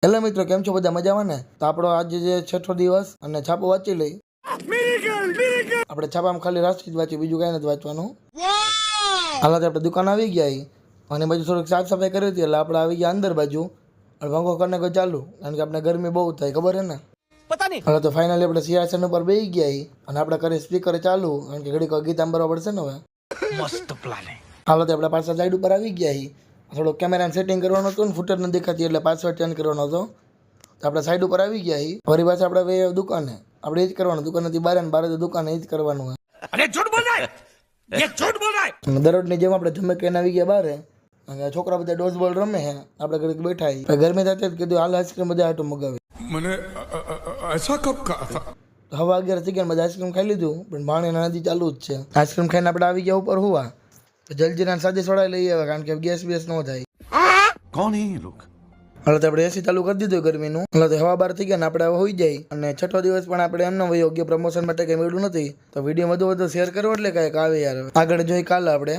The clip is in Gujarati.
હેલો મિત્રો, કેમ છો બધા? મજામાં ને? તો આપણો આજે જે છઠ્ઠો દિવસ અને છાપો વાંચી લઈ. આપણે છાપામાં ખાલી રાષ્ટ્રીય જ વાંચ્યું, બીજું કઈ નથી વાંચવાનું. હાલ આપણે દુકાન આવી ગયા અને બાજુ થોડીક સાફ સફાઈ કરી હતી એટલે આપણે આવી ગયા અંદર બાજુ. પંખો કરીને કોઈ ચાલુ, કારણ કે આપણે ગરમી બહુ થાય, ખબર છે ને? હવે તો ફાઇનલી આપણે સિંહાસન ઉપર બેસી ગયા અને આપણે કરી સ્પીકર ચાલુ, કારણ કે ઘડીક ગીત સાંભળવા પડશે ને. હવે મસ્ત પ્લાનિંગ. હાલ તો આપણે પાછા સાઈડ ઉપર આવી ગયા. થોડો કેમેરાને સેટિંગ કરવાનું હતું ને, ફૂટેજ ન દેખાતી એટલે પાસવર્ડ ચેન્જ કરવાનો હતો. તો આપણે સાઈડ ઉપર આવી ગયા. ફરી પાછા આપણે દુકાને આપણે એ જ કરવાનું, દુકાનેથી બહાર ને બહાર દુકાને એ જ કરવાનું. દરરોજની જેમ આપણે જમે કહીને આવી ગયા બહાર. છોકરા બધા ડોઝ બોલ રમે છે, આપણે ઘડીક બેઠા. ગરમી થતી કીધું હાલ આઈસ્ક્રીમ બધા આટો મગાવી. મને હવા 11 થઈ ગયા, બધા આઈસ્ક્રીમ ખાઈ લીધું, પણ પાણી નદી ચાલુ જ છે. આઈસ્ક્રીમ ખાઈને આપણે આવી ગયા ઉપર હોવા. જલ્દીના સાદી સોડા લઈ આવે, કારણ કે ગેસ બેસ ન થાય. કોણ હે લોક? હવે તો આપણે એસી ચાલુ કરી દીધું ગરમીનું. હવે તો હવા બાર થઈ ગયા ને આપણે હવે હોઈ જાય. અને છઠ્ઠો દિવસ પણ આપણે એમને યોગ્ય પ્રમોશન માટે કંઈ મળ્યું નથી. તો વિડીયો વધુ શેર કરો એટલે કંઈક આવે યાર. આગળ જોઈ કાલે આપણે